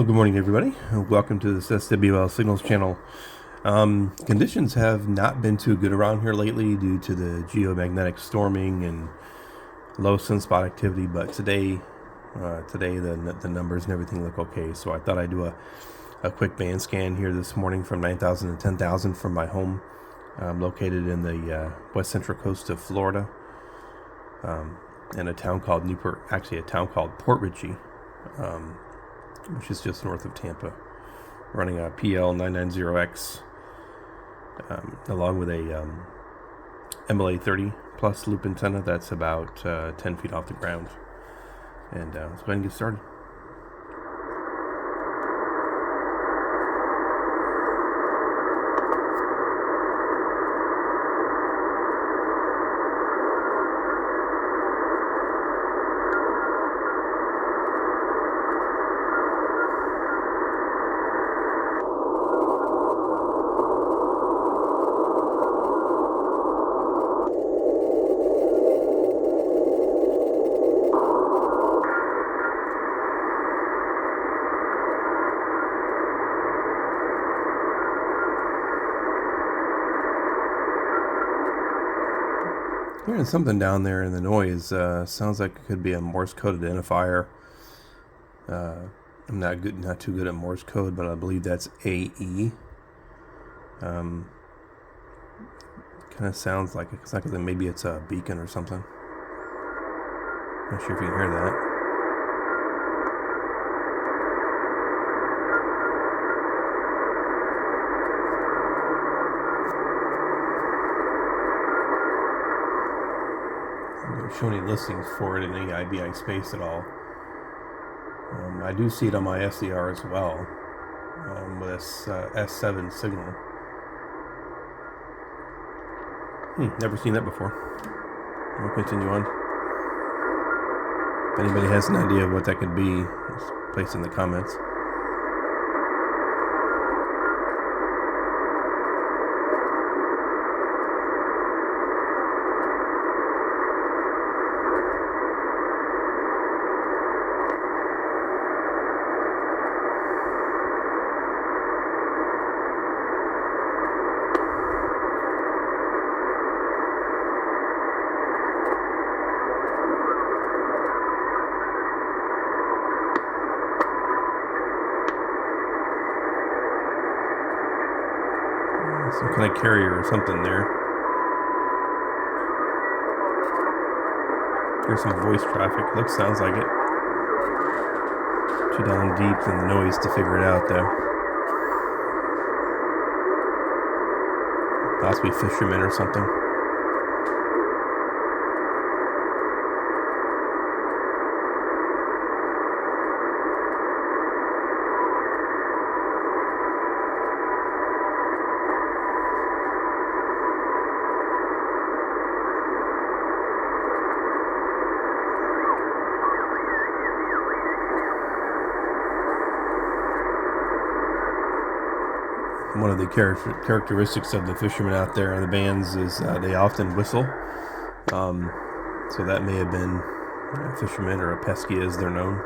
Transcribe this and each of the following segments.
Well, good morning, everybody. Welcome to this SWL Signals channel. Conditions have not been too good around here lately due to the geomagnetic storming and low sunspot activity, but today the numbers and everything look okay. So I thought I'd do a quick band scan here this morning from 9,000 to 10,000 from my home, located in the west central coast of Florida, in a town called Port Richey, which is just north of Tampa, running a PL 990X, along with a MLA 30 plus loop antenna that's about 10 feet off the ground. And let's go ahead and get started. Hearing something down there in the noise. Sounds like it could be a Morse code identifier. I'm not too good at Morse code, but I believe that's AE. Kind of sounds like it. It's like maybe it's a beacon or something. Not sure if you can hear that. Show any listings for it in any IBI space at all. I do see it on my SDR as well, with this S7 signal. Never seen that before. We'll continue on. If anybody has an idea of what that could be, just place in the comments. Some kind of carrier or something there. Here's some voice traffic. Sounds like it. Too down deep in the noise to figure it out, though. Possibly fishermen or something. One of the characteristics of the fishermen out there in the bands is they often whistle. So that may have been a fisherman or a pesky as they're known.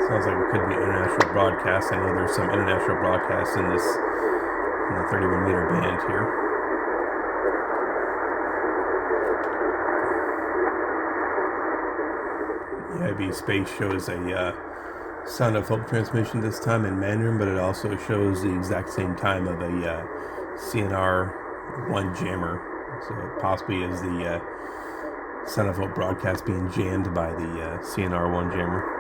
Sounds like it could be international broadcast. I know there's some international broadcasts in the 31 meter band here. The IB space shows a Sound of Hope transmission this time in Mandarin, but it also shows the exact same time of a CNR 1 jammer. So it possibly is the Sound of Hope broadcast being jammed by the CNR 1 jammer.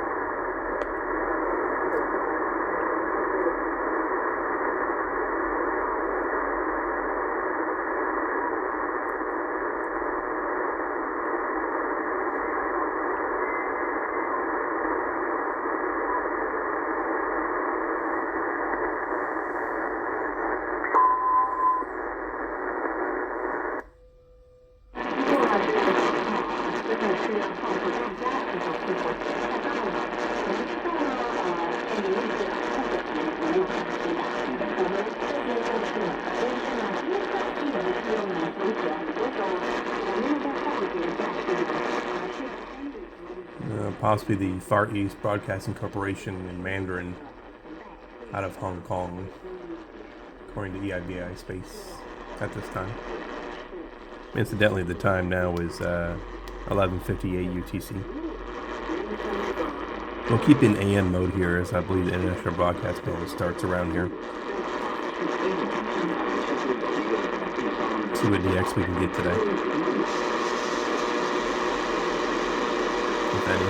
possibly the Far East Broadcasting Corporation in Mandarin out of Hong Kong, according to EIBI Space at this time. Incidentally, the time now is 11:58 UTC. We'll keep in AM mode here, as I believe the international broadcast mode starts around here. See what DX we can get today, if any.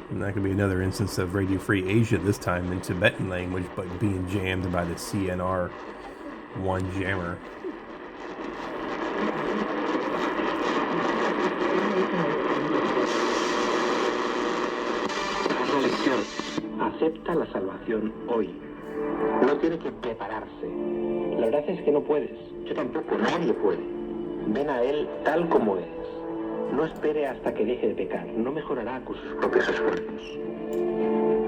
And that could be another instance of Radio Free Asia, this time in Tibetan language, but being jammed by the CNR1 jammer. Acepta la salvación hoy. No tiene que prepararse. La verdad es que no puedes. Yo tampoco, nadie puede. Ven a Él tal como es. No espere hasta que deje de pecar. No mejorará con sus propios esfuerzos.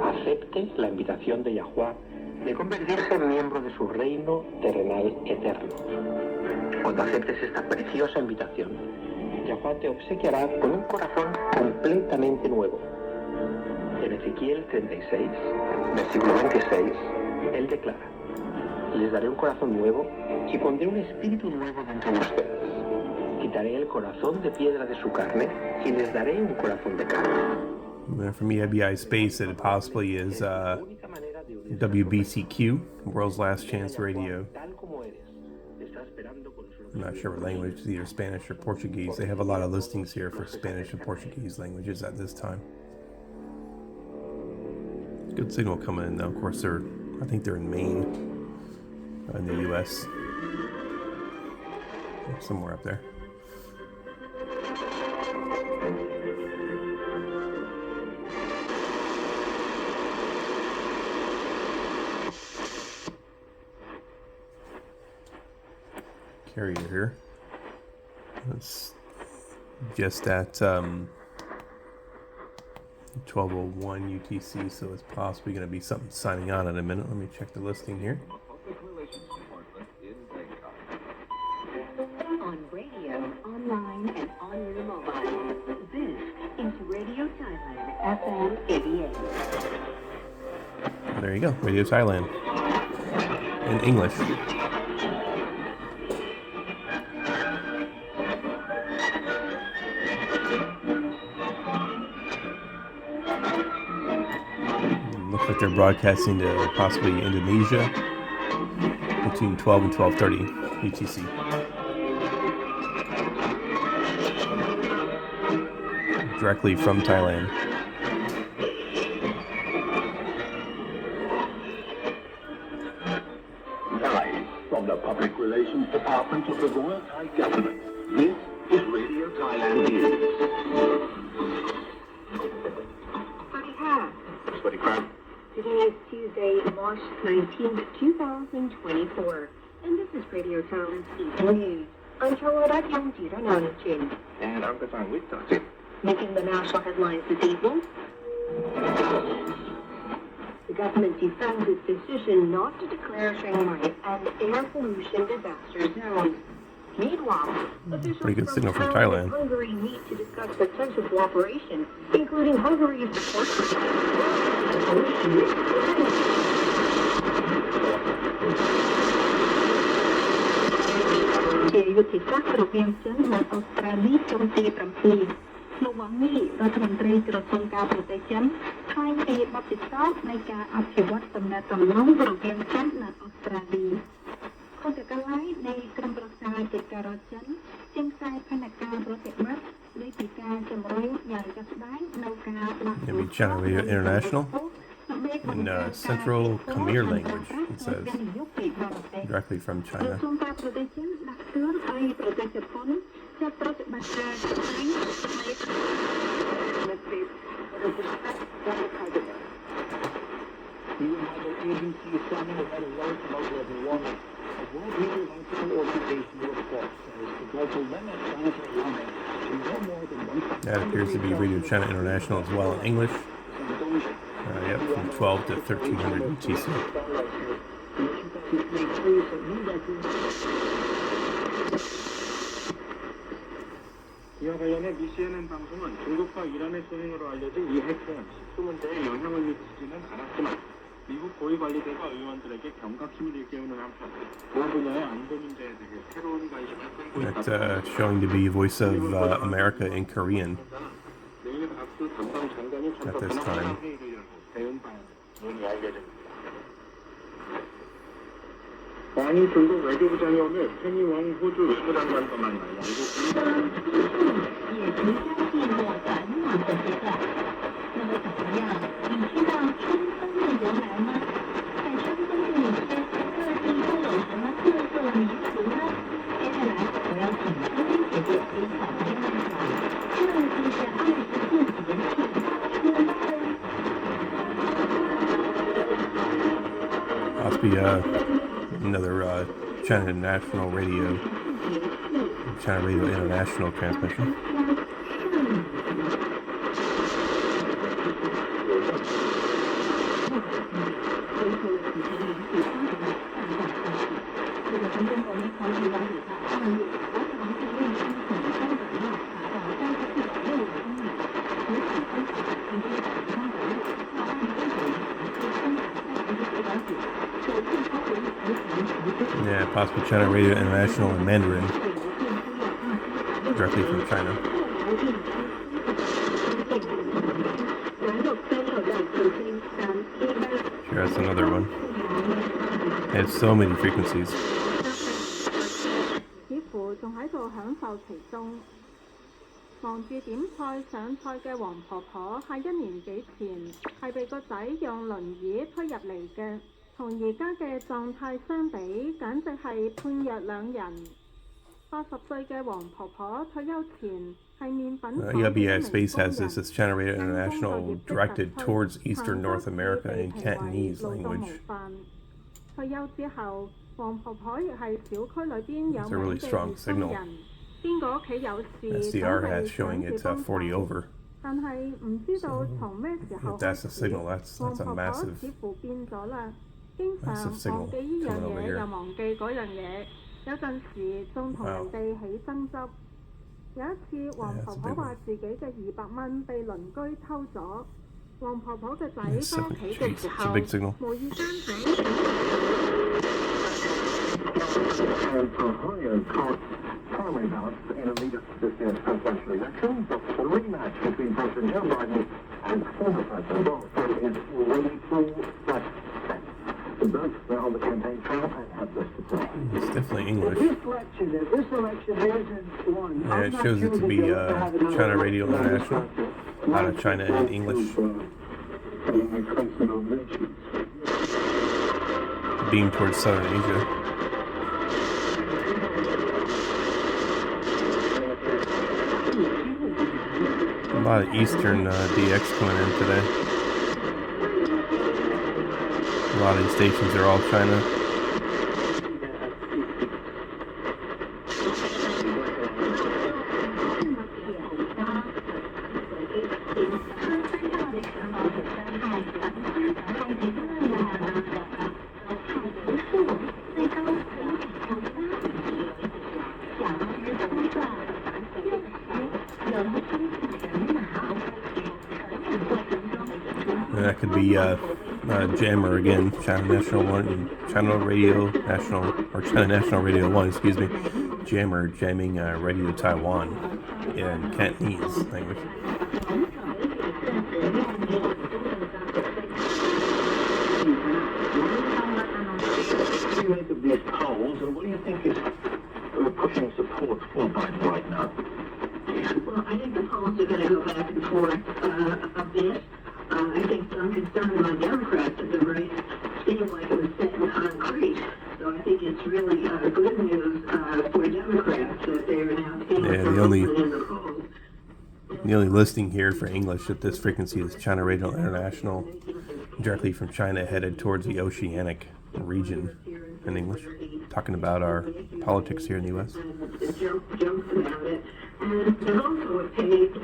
Acepte la invitación de Yahuwah de convertirse en miembro de su reino terrenal eterno. Cuando aceptes esta preciosa invitación, Yahuwah te obsequiará con un corazón completamente nuevo. En Ezequiel 36, versículo 26, Él declara: les daré un corazón nuevo y pondré un espíritu nuevo dentro de ustedes. Quitaré el corazón de piedra de su carne y les daré un corazón de carne. From EIBI Space, it possibly is WBCQ, World's Last Chance Radio. I'm not sure what language, it's either Spanish or Portuguese. They have a lot of listings here for Spanish and Portuguese languages at this time. Good signal coming in, though. Of course, I think they're in Maine, in the U.S. Somewhere up there. Carrier here. It's just at 12:01 UTC, so it's possibly going to be something signing on in a minute. Let me check the listing here. On radio, online, and on your mobile. This is Radio Thailand FM 88. There you go, Radio Thailand in English. Looks like they're broadcasting to possibly Indonesia between 12 and 12:30 UTC. Directly from Thailand. Live from the Public Relations Department of the Royal Thai Government, this is Radio Thailand News. Today is Tuesday, March 19th, 2024, and this is Radio Thailand News. I'm Chawarat Yangjirananachin. And I'm Kasang Wittosin. Making the national headlines this evening. The government defends its decision not to declare Chiang Mai an air pollution disaster zone. Meanwhile, officials Pretty good signal from Thailand Thailand. and Hungary meet to discuss potential cooperation, including Hungary's support forជាយុទ្ធសាស្ត្ររវាងចិននិងអូស្ត្រាលីក្នុងទី7លោកវ៉ាងមីរដ្ឋមន្ត្រីក្រសួងការប្រទេសចិនថ្លែងពីបទពិសោធន៍នៃការអភិវឌ្ឍទំនាក់ទំនងរវាងចិននិងអូស្ត្រាលី ខុសទៅកន្លែងនៃក្រុមប្រឹក្សាកិច្ចការរដ្ឋចិនជាងខ្សែផែនការប្រតិបត្តិនៃពីការជំរុញយ៉ាងជាក់ស្ដែងនៅការដាក់ Maybe China Radio International in Central Khmer language, it says, directly from China. ក្រសួងការប្រទេសចិនដាក់ទឿនឲ្យប្រទេសជប៉ុនចាប់ប្រតិបត្តិការស្វែងរកThe United Agency is sending a letter to local global warming. A world meteorological organization report says the global limit planetary warming to no more than 1.5 That appears to be Radio China International as well in English. Yep, from 12 to 1300 UTC. 이와 관련해 미 CNN 방송은 중국과 이란의 소행으로 알려진 이 핵시험 10문제에 영향을 미치지는 않았지만 미국 고위관리들과 의원들에게 경각심을 일깨우는 한편 보안 분야의 안보 문제에 대해 새로운 관심을 끌고 That's 있다. showing to be voice of America in Korean 내일 박수 담당 장관이 at this time. 회의를 열고 대응 방안을 논의할 예정입니다. 왕이 중국 외교부장이 오늘 페니 왕 호주 외무장관과 만나 양국 也即将进入繁忙的阶段。那么怎么样？你知道春分的由来吗？在春分这一天，各地都有什么特色民俗呢？接下来我要请春天姐姐给小朋友们讲，这就是24节气春分。Must be another China National Radio, China Radio International transmission. Yeah, possibly China Radio International in Mandarin, directly from China. Sure, that's another one. It has so many frequencies. 似乎仲喺度享受其中。忙住點菜上菜嘅黃婆婆喺1年幾前係被個仔用輪椅推入嚟嘅，同而家嘅狀態相比，簡直係判若兩人。80歲嘅黃婆婆退休前係麵粉廠嘅 ELBI Space has this China Radio International directed towards Eastern North America in Cantonese language. 退休之後，黃婆婆亦係小區裏邊有 It's a really 名嘅 strong 熱心 signal. 人。邊個屋企有事， SDR has showing it's 40 over. 但係唔知道從咩時候 If that's the 開始， signal, that's 黃 a 婆婆 massive 似乎變咗啦，經常 massive signal 忘記呢樣 coming over 嘢 here. 又忘記嗰樣嘢，有陣時仲同人哋起爭執。有一次，黃婆婆話自己嘅200蚊被鄰居偷咗，黃婆婆嘅仔翻屋企嘅時 It's a 候， big signal. 無意間喺 And for higher cost primary ballots in a leader this year's presidential election, the rematch between President Joe Biden and former President Donald Trump is already full flight. The both are on the campaign trail and have this to say. It's definitely English. This election isn't one. Yeah, it shows it to be China Radio International, out of China in English, beamed towards Southern Asia. A lot of Eastern DX coming in today. A lot of these stations are all China. And that could be Jammer again, China National 1, China Radio National, or China National Radio 1, excuse me. Jammer jamming Radio Taiwan in Cantonese language. What do you make of these polls, and what do you think is pushing support for Biden right now? Well, I think the polls are going to go back and forth a bit. I think some concern among Democrats that the race seemed like it was set in concrete. So I think it's really good news for Democrats that they are now seeing in the polls. The only listing here for English at this frequency is China Radio International, directly from China headed towards the oceanic region in English, talking about our politics here in the U.S. Jokes about it. And there's also a paid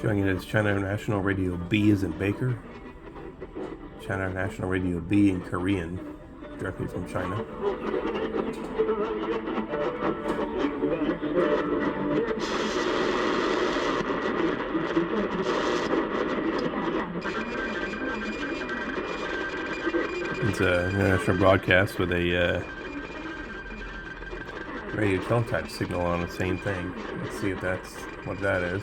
Showing it as China National Radio B as in Baker, China National Radio B in Korean, directly from China. It's an international broadcast with a radio teletype signal on the same thing. Let's see if that's what that is.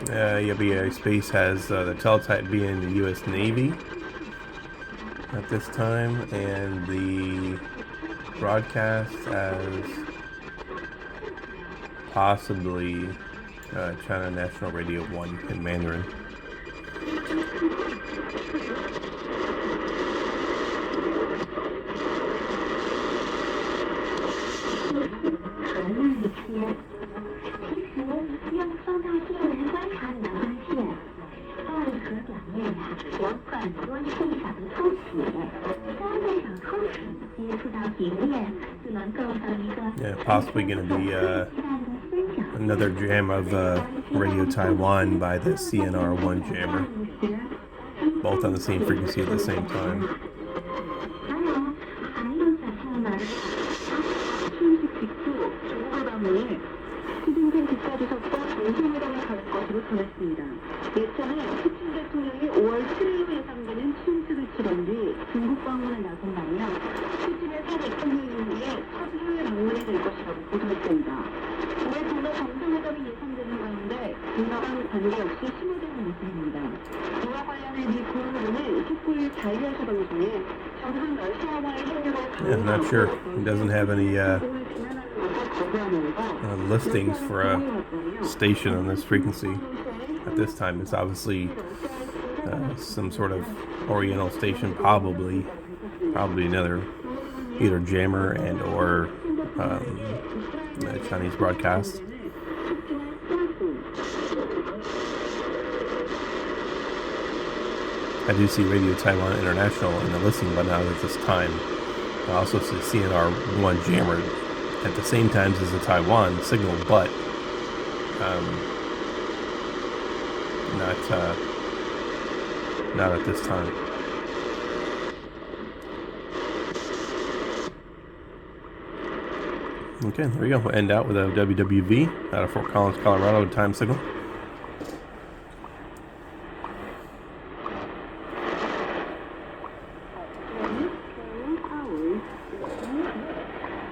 UBA Space has the teletype being the U.S. Navy at this time, and the broadcast as possibly China National Radio 1 in Mandarin. Yeah, possibly going to be another jam of Radio Taiwan by the CNR1 jammer, both on the same frequency at the same time. 예전에 푸틴 대통령이 5월 7일로 예상되는 취임식을 치른 뒤 중국 방문에 나선다면 푸틴의 새 대통령 이후에 첫 해외 방문이 될 것이라고 보도했습니다. 올해 정도 정상회담이 예상되는 가운데 중간 관계 역시 심화되는 모습입니다. 이와 관련해 미 국무부는 19일 자유아시아 방송에 정상 러시아와의 협력을 Yeah, I'm not sure. It doesn't have any listings for a station on this frequency. At this time, it's obviously some sort of Oriental station, probably another either jammer and or Chinese broadcast. I do see Radio Taiwan International in the listing, but not at this time. I also see CNR1 jammer at the same time as the Taiwan signal, but not at this time. Okay, there we go. We'll end out with a WWV out of Fort Collins, Colorado time signal.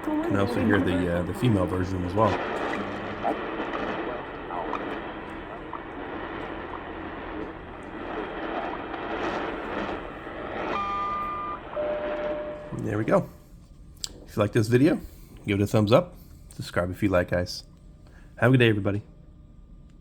You can also hear the female version as well. There we go. If you like this video, give it a thumbs up. Subscribe if you like, guys. Have a good day, everybody.